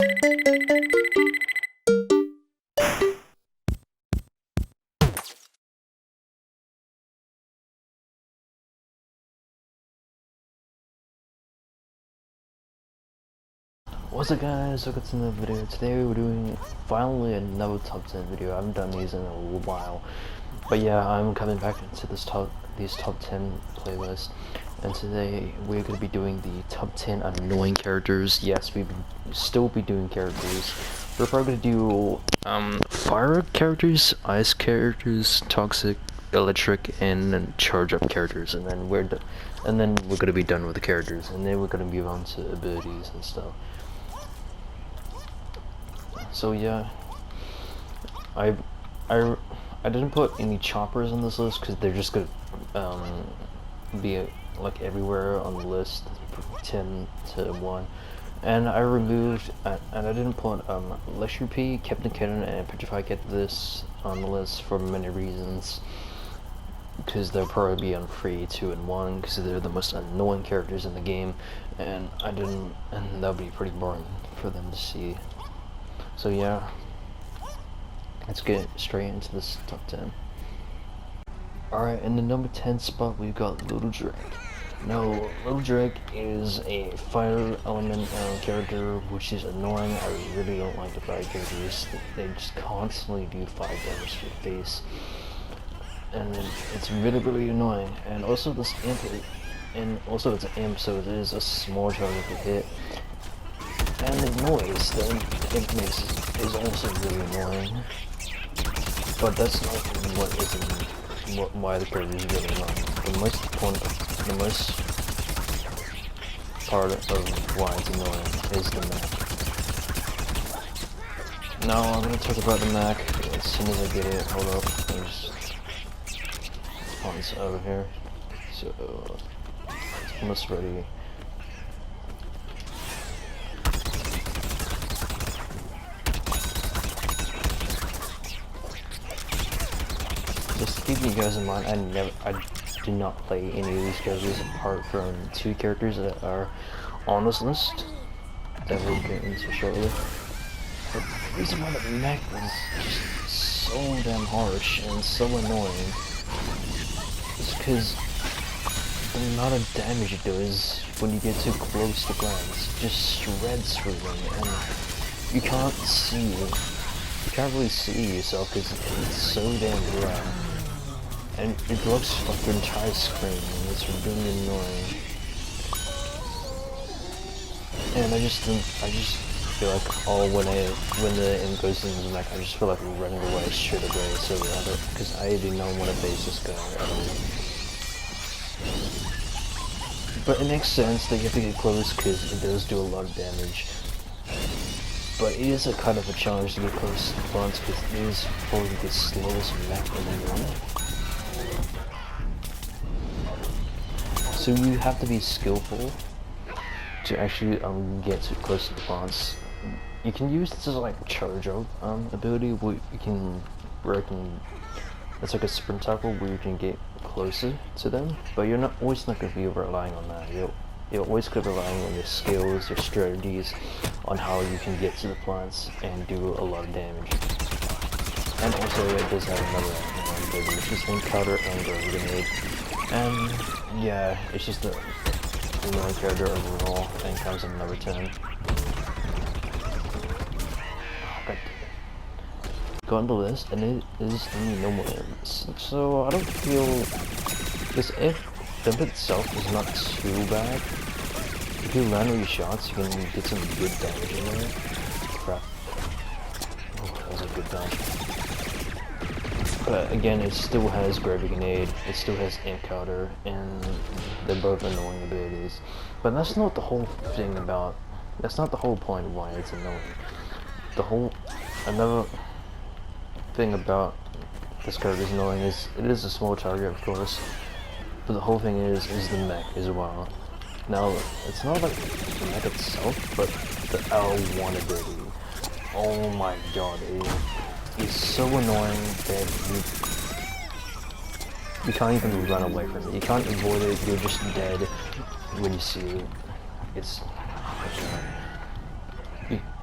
What's up guys, welcome to another video. Today we're doing finally another top 10 video. I haven't done these in a while. But yeah, I'm coming back into these top 10 playlists. And today we're going to be doing the top 10 annoying characters. Yes, we still be doing characters. We're probably going to do fire characters, ice characters, toxic, electric, and then charge up characters. And then we're going to be done with the characters. And then we're going to move on to abilities and stuff. So yeah, I didn't put any choppers on this list because they're just gonna be like everywhere on the list, 10 to 1, and I removed and I didn't put Lecture P, Captain Cannon, and Petrified Cat this on the list for many reasons. Because they'll probably be on free 2 and 1 because they're the most annoying characters in the game, and that'll be pretty boring for them to see. So yeah, let's get straight into this top 10. Alright, in the number 10 spot we've got Little Drake. Now, Little Drake is a fire element character, which is annoying. I really don't like the fire characters. They just constantly do 5 damage to your face. And it's really annoying. And also this imp, it's an imp, so it is a small target to hit. And the noise that it makes is also really annoying. But that's not why the character is really annoying. The most part of why it's annoying is the mech. Now I'm gonna talk about the mech as soon as I get it. Hold up, let me just spawn this over here. So it's almost ready. Just keeping you guys in mind, I do not play any of these characters apart from 2 characters that are on this list that we'll get into shortly. But the reason why the mech is just so damn harsh and so annoying is because the amount of damage it does when you get too close to grounds just shreds through them, and you can't really see yourself because it's so damn rough. And it blocks like your entire screen, and it's really annoying. And I just feel like, when the imp goes into the mech, I just feel like running away straight away, so because I do not want to face this guy at all. But it makes sense that you have to get close because it does do a lot of damage. But it is a kind of a challenge to get close to the fronts because it is probably the slowest mech in the world. So you have to be skillful to actually get too close to the fonts. You can use this as like a charge up ability where it's like a sprint tackle where you can get closer to them, but you're always not going to be relying on that. You're always going to be relying on your skills, your strategies, on how you can get to the plants and do a lot of damage. And also it does have another ability, which is Encounter and Grenade. And yeah, it's just a annoying character overall, and comes in number 10. Go on the list, and it is the normal imps. So I don't feel this imp itself is not too bad. If you land all your shots, you can get some good damage in there. Crap. Oh, that was a good dodge. But again, it still has Gravity Grenade, it still has Encounter, and they're both annoying abilities. But that's not the whole thing about, that's not the whole point of why it's annoying. Another thing about this character is annoying is, it is a small target of course, but the whole thing is the mech as well. Now, it's not like the mech itself, but the L1 ability. Oh my god, it's so annoying that you can't even run away from it. You can't avoid it, you're just dead when you see it. It's...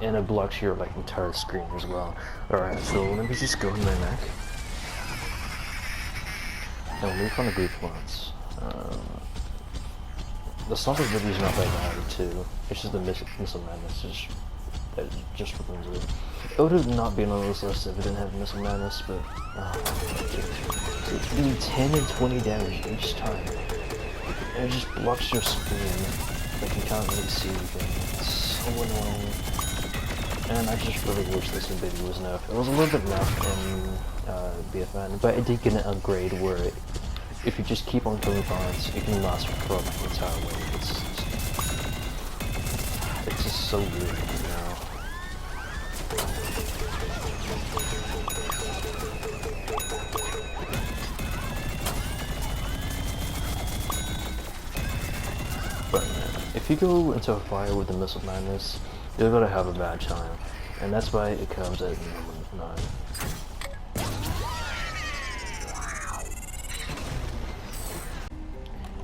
and it blocks your like entire screen as well. Alright, so let me just go in my Mac. And move on to group plants. The stomper video is not that bad too. It's just the missile madness that just ruins it. It would have not been on this list if it didn't have missile madness, but it's doing 10 and 20 damage each time. And it just blocks your screen, like you can't really see anything. It's so annoying. And I just really wish this video was nerfed. It was a little bit nerfed in BFN, but it did get an upgrade where if you just keep on killing plants, it can last for like the entire way. It's just so weird, you know. But if you go into a fire with the missile madness, you're gonna have a bad time, and that's why it comes at number 9.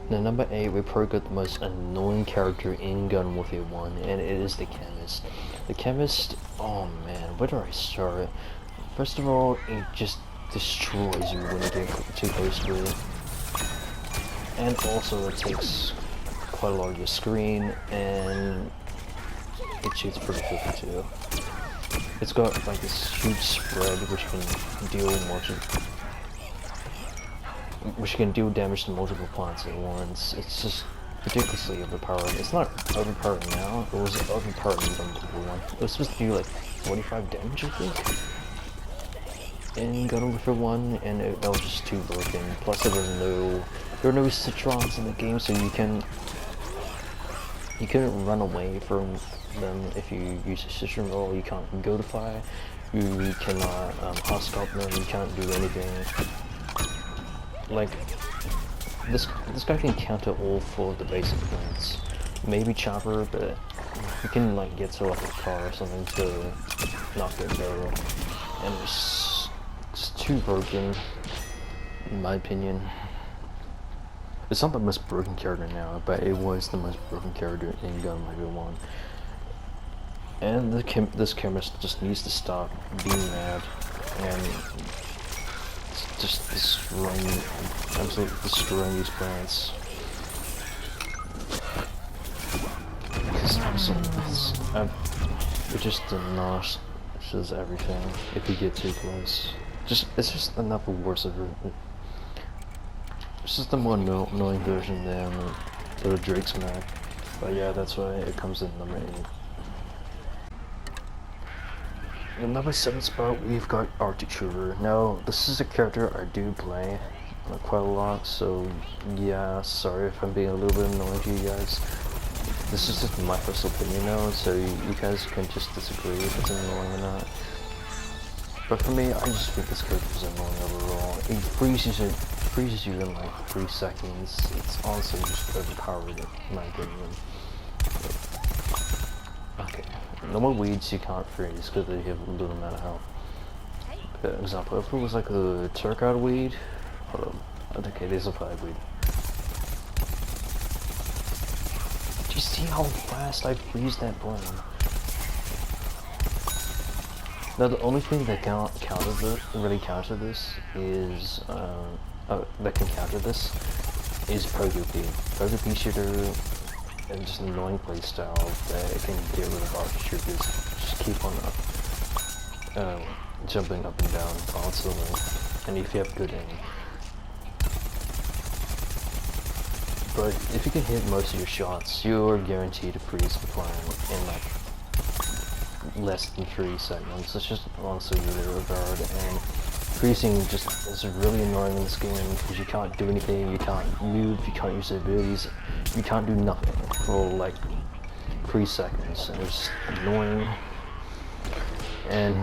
Now number 8, we probably got the most annoying character in Gun Warfare 1, and it is the Chemist. The Chemist, oh man, where do I start? First of all, it just destroys you when you get too close to it. And also it takes quite a lot of your screen, and it shoots pretty quickly too. It's got like this huge spread which can deal damage to multiple plants at once. It's just ridiculously overpowered. It's not overpowered now, it was overpowered in Gun Warfare 1. It was supposed to do like 45 damage, I think, in Gun Warfare 1, and that was just too broken. Plus there were no citrons in the game, so you couldn't run away from them if you use a citron roll. You can't goatify, you cannot hot-scope them, you can't do anything. Like, this guy can counter all 4 of the basic plants. Maybe chopper, but you can like get to like a car or something to knock it barrel. And it's too broken, in my opinion. It's not the most broken character now, but it was the most broken character in Gun Warfare 1. And this Chemist just needs to stop being mad and just absolutely destroying these plants. It just denoshes everything if you get too close. It's just another worse of it. It's just a more annoying version than the Drake's map. But yeah, that's why it comes in number 8. In number 7 spot, we've got Arctic Trooper. Now, this is a character I do play quite a lot, so yeah, sorry if I'm being a little bit annoying to you guys. This is just my personal opinion now, so you guys can just disagree if it's annoying or not. But for me, I just think this character is annoying overall. It freezes you in like 3 seconds. It's honestly just overpowered in my opinion. Okay, normal weeds you can't freeze because they have little amount of health. For example, if it was like a turquoise weed, hold on, okay, there's a 5 weed. Do you see how fast I freeze that blend? Now the only thing that really counter this is that can counter this is Pogo P. Pogo P shooter and just an annoying playstyle that it can get rid of Arctic Troopers. Just keep on jumping up and down constantly, and if you have good aim. But if you can hit most of your shots, you're guaranteed to freeze the plane in like less than 3 seconds. It's just honestly really overpowered, and freezing just is really annoying in this game because you can't do anything, you can't move, you can't use the abilities, you can't do nothing for like 3 seconds, and it's annoying. And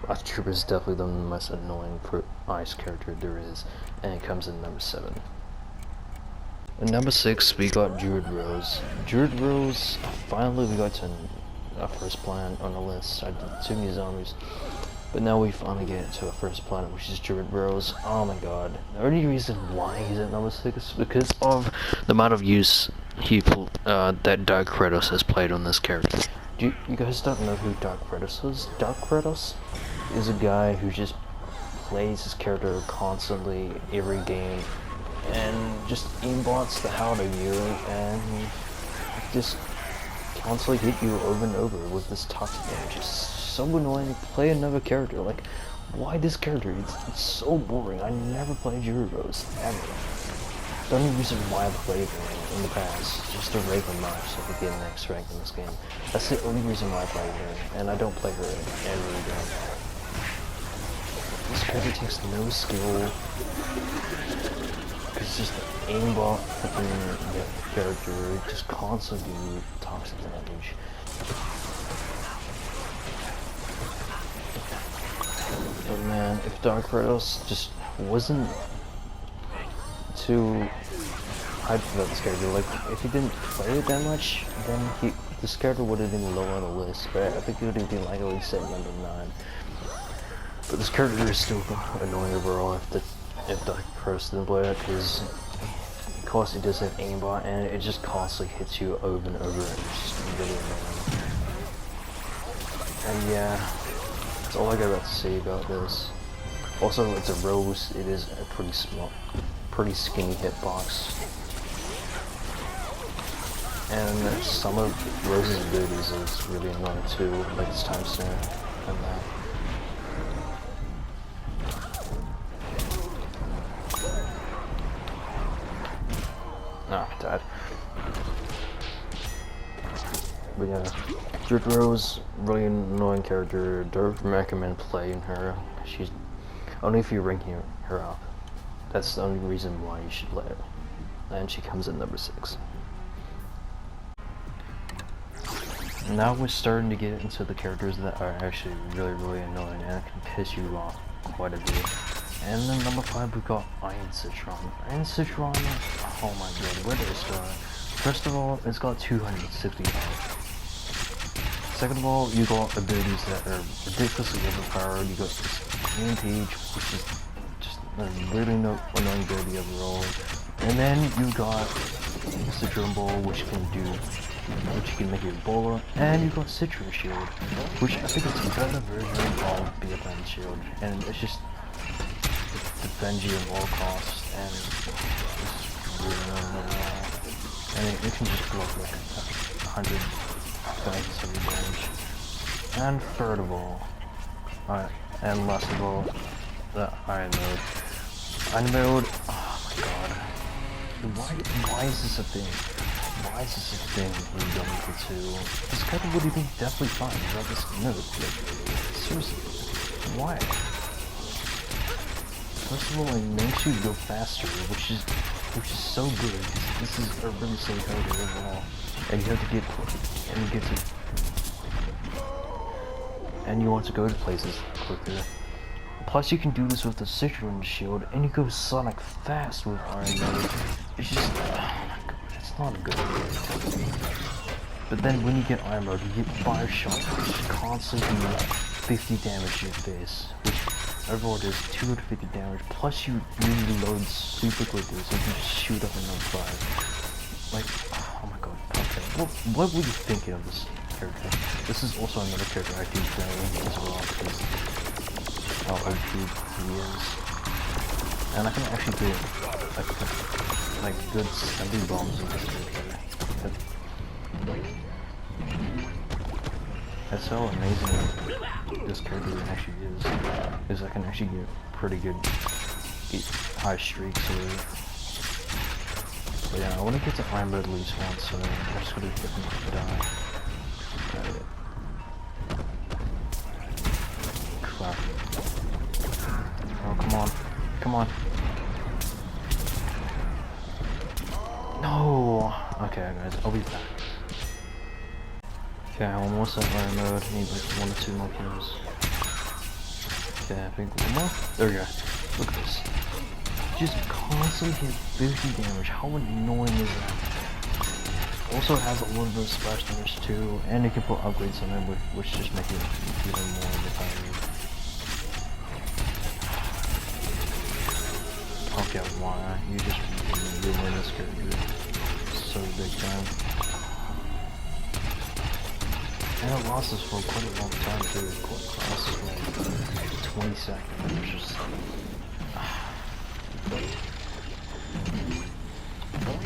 Arctic Trooper is definitely the most annoying ice character there is, and it comes in number 7. At number 6, we got Druid Rose. Druid Rose, finally we got to our first planet on the list. I did too many zombies. But now we finally get to our first planet, which is Druid Rose. Oh my god. The only reason why he's at number 6 is because of the amount of use that Dark Kratos has played on this character. You guys don't know who Dark Kratos is? Dark Kratos is a guy who just plays his character constantly every game and just aimbots the hell out of you and just constantly hit you over and over with this toxic damage. It's so annoying to play another character. Like, why this character? It's so boring. I never played Euros, ever. The only reason why I played her in the past, just a regular match so I could get next rank in this game. That's the only reason why I played her, and I don't play her ever again. This character takes no skill, because it's just an aimbot freaking character, just constantly do toxic damage. But man, if Dark Kratos just wasn't too hyped about this character, like if he didn't play it that much, then this character would have been low on the list, right? I think he would have been like at least at number 9. But this character is still annoying overall if Dark Kratos didn't play it, because of course he does have aimbot and it just constantly hits you over and over, and it's just really annoying. And yeah, that's all I got to say about this. Also, it's a Rose, it is a pretty skinny hitbox. And some of Rose's abilities is really annoying too, like its time snare and that. Ah, died. But yeah, Druid Rose, really annoying character. Don't recommend playing her. She's only if you're ranking her up. That's the only reason why you should play her. And she comes in number 6. Now we're starting to get into the characters that are actually really annoying and can piss you off quite a bit. And then number 5 we got Iron Citron. Iron Citron, oh my god, where did it start? First of all, it's got 260 health. Second of all, you got abilities that are ridiculously overpowered. You got this Rampage, which is just a really annoying ability overall. And then you got Citron Ball, which can make you a bowler, and you got Citron Shield, which I think it's a better version of BFN Shield, and it's just defends you at all costs, and it's really annoying. And it can just block like 100 dice every damage. And third of all, and last of all, the Iron Mode. Iron Mode, oh my god. Why is this a thing? Why is this a thing in Dota 2? This character would have been definitely fine without this mode. Like, seriously, why? First of all, it makes you go faster, which is so good. This is a really slow character overall, and you have to get and you want to go to places quicker. Plus, you can do this with the Citron Shield, and you go Sonic fast with Iron Mode. It's just, oh my god, it's not a good idea. But then when you get Iron Mode, you get Fire Shot, which constantly do 50 damage to your face, which overall does 250 damage. Plus, you reload super quickly, so you can just shoot up another fire. Like, oh my god, okay. What were you thinking of this character? This is also another character I do play as well, because how OP he is. And I can actually do like good 70 bombs with this character. That's how amazing this character actually is I can actually get pretty good high streaks with it. But yeah, I want to get to Iron Mode at least once, so I'm just gonna get him to die. Crap. Oh, come on. Come on. No! Okay, guys, I'll be back. Okay, I'm almost at Iron Mode. I need like 1 or 2 more kills. Okay, I think 1 more. There we go. Look at this. Just constantly hit 50 damage. How annoying is that? Also, it has a little bit of splash damage too, and you can put upgrades on it, which just make it even more overpowered. Okay, why? You just ruined this character so big time. And I lost this for quite a long time too. I lost this for like 20 seconds, which is...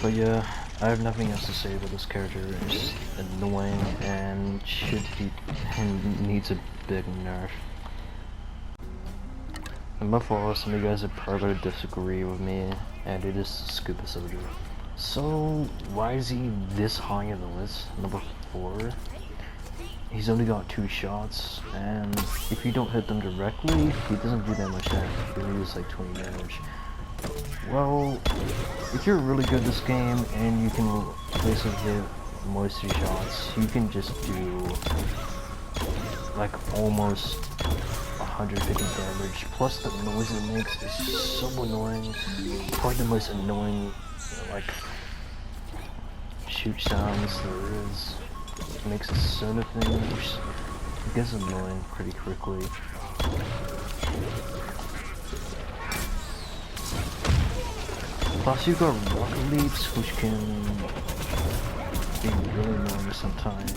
But yeah, I have nothing else to say about this character. It's just annoying and should be and needs a big nerf. And before some of you guys would probably disagree with me, and it is Scuba Soldier. So why is he this high in the list? Number 4. He's only got 2 shots, and if you don't hit them directly, he doesn't do that much damage. He only does like 20 damage. Well, if you're really good at this game and you can basically hit most of your shots, you can just do like almost 150 damage. Plus the noise it makes is so annoying. Probably the most annoying like shoot sounds there is. It makes a soda thing, which gets annoying pretty quickly. Plus you got rocket leaps, which can be really annoying sometimes.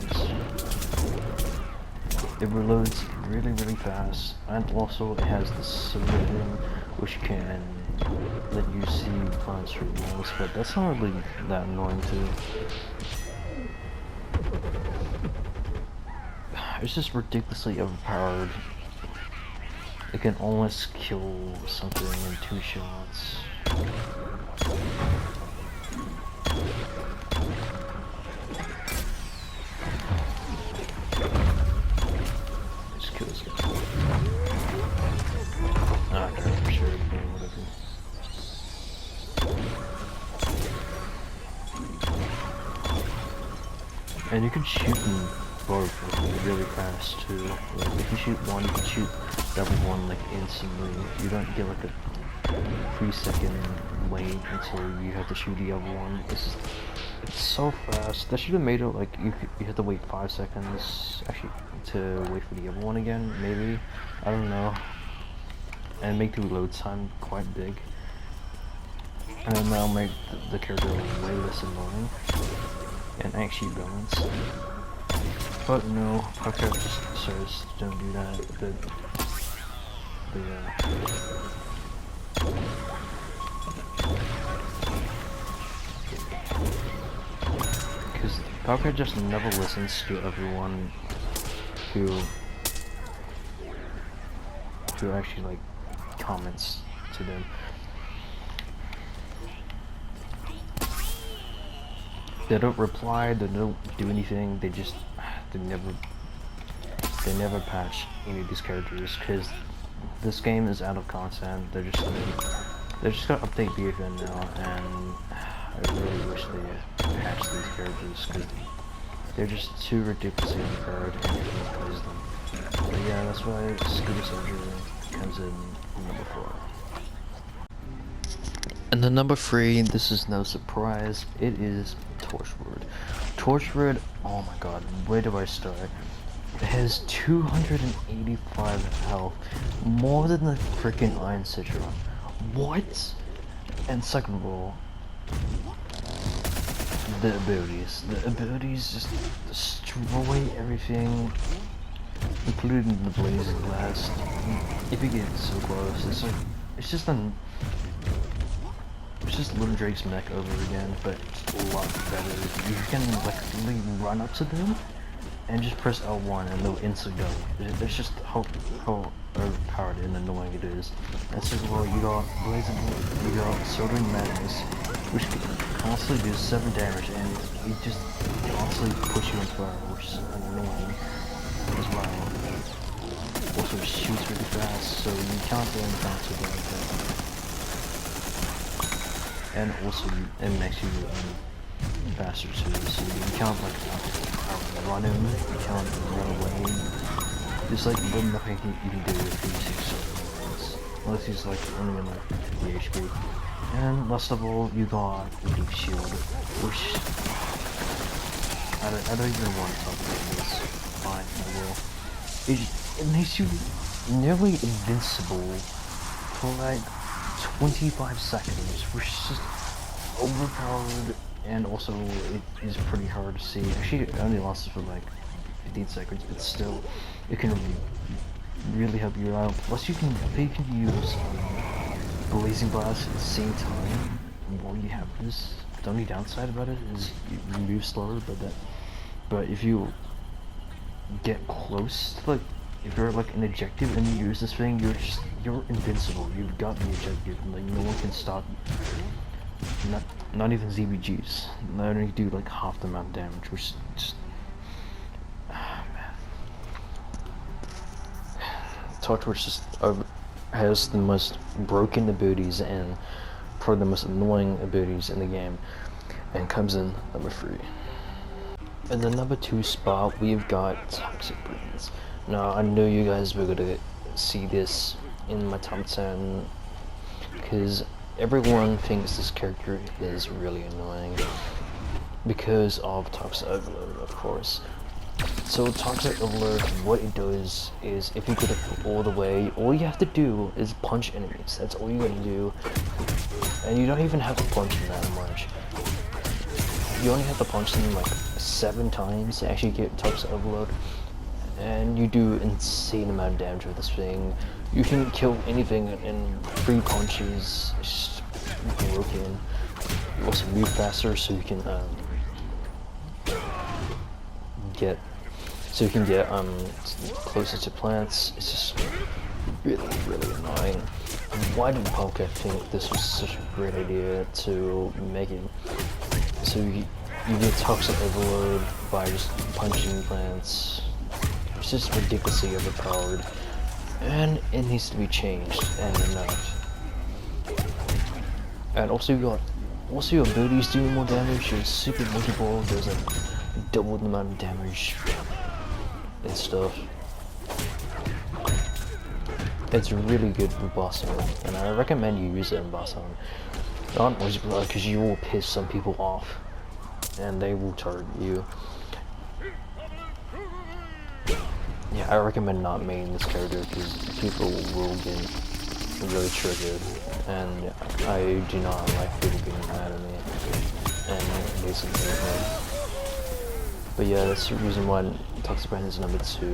It reloads really fast, and also it has the soda thing, which can let you see plants for walls, but that's not really that annoying too. It's just ridiculously overpowered. It can almost kill something in 2 shots. Just kill this guy. Ah, okay, for sure, whatever. And you can shoot them both really fast too. Like if you shoot one, you can shoot double one like instantly. You don't get like a 3-second wait until you have to shoot the other one. It's so fast. They should have made it like you have to wait 5 seconds actually to wait for the other one again. Maybe, I don't know. And make the reload time quite big. And then that'll make the character way less annoying and actually balanced. But no, Podcast just says don't do that. But yeah. Because Podcast just never listens to everyone who actually like comments to them. They don't reply, they don't do anything, they never patch any of these characters because this game is out of content. They're just gonna update BFN now, and I really wish they patch these characters because they're just too ridiculously overpowered and everyone plays them. But yeah, that's why Scuba Soldier comes in number 4. And then number 3, this is no surprise, it is Torchwood. Torchwood, oh my god, where do I start? It has 285 health, more than the freaking Iron Citron. What? And second of all, the abilities. The abilities just destroy everything, including the blazing blast. If you get so close, it's just Little Drake's mech over again, but a lot better. You can like literally run up to them and just press L1 and they'll insta go. It's just how overpowered and annoying it is. That's just well, you got Blazing, you got Soldering Madness, which can constantly do 7 damage, and it just constantly push you in fire, which is annoying as well. Also it shoots really fast, so you can't go in faster than that. And also it makes you faster too, so you can't like run him, you can't run away. There's like nothing you can do if he's so unless he's like only in like 50 HP. And last of all, you got Leaf Shield, which I don't even want to talk about this. Fine, I will. It makes you nearly invincible for like 25 seconds, which is just overpowered, and also it is pretty hard to see. Actually, I only lost it for like 15 seconds, but still, it can really help you out. Plus, you can use blazing blast at the same time while you have this. The only downside about it is you move slower, but if you get close to, like, if you're like an objective and you use this thing, you're invincible. You've got the objective, and like no one can stop you. Not even ZBGs. They only do like half the amount of damage, which is just man. Torchwitch just has the most broken abilities and probably the most annoying abilities in the game, and comes in number 3. In the number 2 spot, we've got Toxic Breeze. Now, I know you guys were gonna see this in my top 10, because everyone thinks this character is really annoying because of Toxic Overload, of course. So Toxic Overload, what it does is, if you get it all the way, all you have to do is punch enemies. That's all you gotta do, and you don't even have to punch them that much. You only have to punch them like 7 times to actually get Toxic Overload, and you do insane amount of damage with this thing. You can kill anything in 3 punches. It's just broken. You also move faster, so you can get closer to plants. It's just really annoying. Why did Poké think this was such a great idea to make it so you get Toxic Overload by just punching plants? It's just ridiculously overpowered, and it needs to be changed, and enough. And also your abilities do more damage. Your super Monkey Ball does like double the amount of damage and stuff. It's really good for boss mode, and I recommend you use it in boss mode. Not because you will piss some people off, and they will target you. Yeah, I recommend not maining this character because people will get really triggered, and I do not like people getting mad at me and basically hate me. But yeah, that's the reason why Toxic Brand is number 2.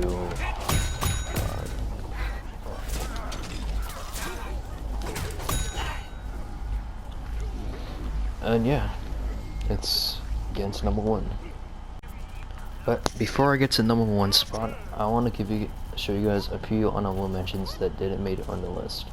And yeah, it's getting to number 1. But before I get to number 1 spot, I want to show you guys a few honorable mentions that didn't make it on the list.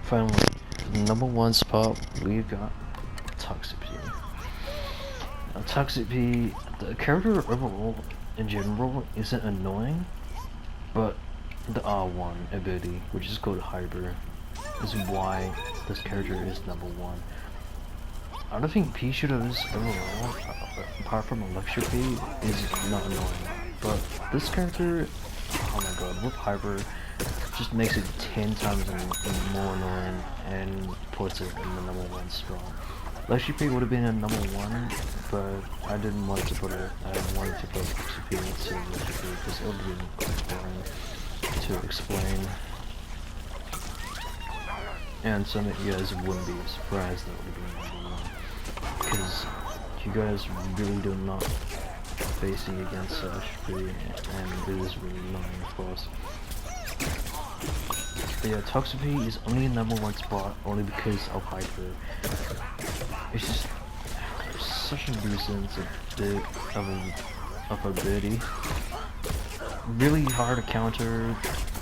finally, for the number one spot, we've got Toxic P. Now, Toxic P, the character overall, in general, isn't annoying, but the R1 ability, which is called Hyper, is why this character is number one. I don't think P shooters overall, apart from Electric P, is not annoying. But this character, oh my god, with Hyper, just makes it 10 times more annoying and puts it in the number one spot. Electric P would have been a number one, but I didn't want to put it. I wanted to put Electric P instead of Electric P because it would be quite boring to explain. And some of you guys wouldn't be surprised that would have been number one, because you guys really do not face it against SHAREfactory, and it is really annoying, of course. But yeah, Toxic P is only in number one spot only because of Hyper. It's just such a nuisance of a ability. Really hard to counter.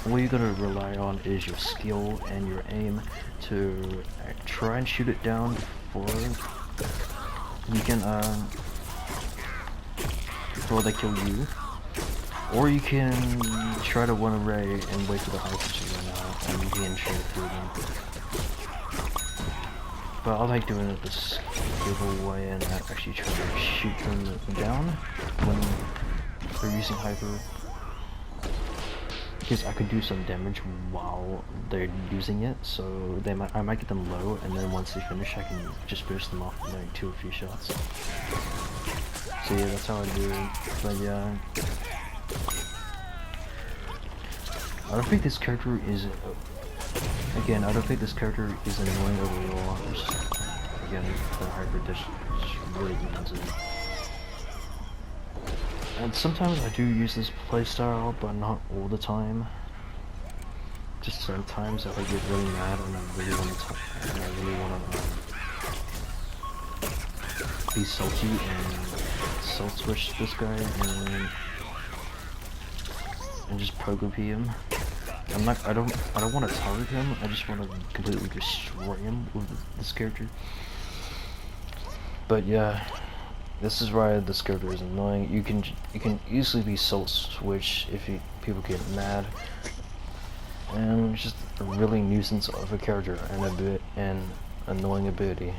All you're gonna rely on is your skill and your aim to try and shoot it down before you can before they kill you, or you can try to run away and wait for the hyper to run out and you can shoot through them. But I like doing it the skill way and actually try to shoot them down when they're using hyper, because I could do some damage while they're using it, so I might get them low, and then once they finish I can just finish them off with like 2 or 3 shots. So yeah, that's how I do it. But yeah, I don't think this character is, again, I don't think this character is annoying overall. Just, again, the hyper just really demands it. And sometimes I do use this playstyle, but not all the time. Just sometimes if I get really mad and I really want to be salty and salt switch this guy and just pogo P him. I don't want to target him. I just want to completely destroy him with this character. But yeah. This is why this character is annoying. You can easily be salt switch if people get mad, and it's just a really nuisance of a character and a bit and annoying ability.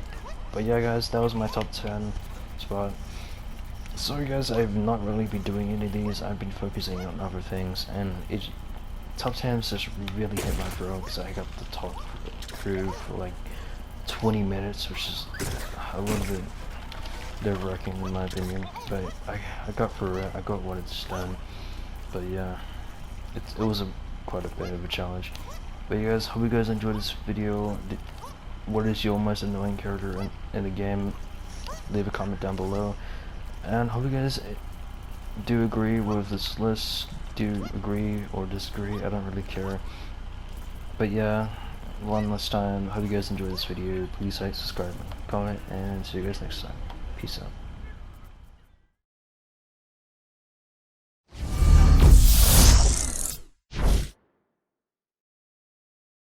But yeah, guys, that was my top 10 spot. Sorry guys, I've not really been doing any of these. I've been focusing on other things, and top 10s just really hit my throat because I got to talk through for like 20 minutes, which is a little bit nerve-wracking in my opinion, but I got what it's done. But yeah, it was quite a bit of a challenge. But you guys, hope you guys enjoyed this video. What is your most annoying character in the game? Leave a comment down below, and hope you guys do agree with this list. Do agree or disagree, I don't really care. But yeah, one last time, hope you guys enjoyed this video. Please like, subscribe, comment, and see you guys next time. Peace out.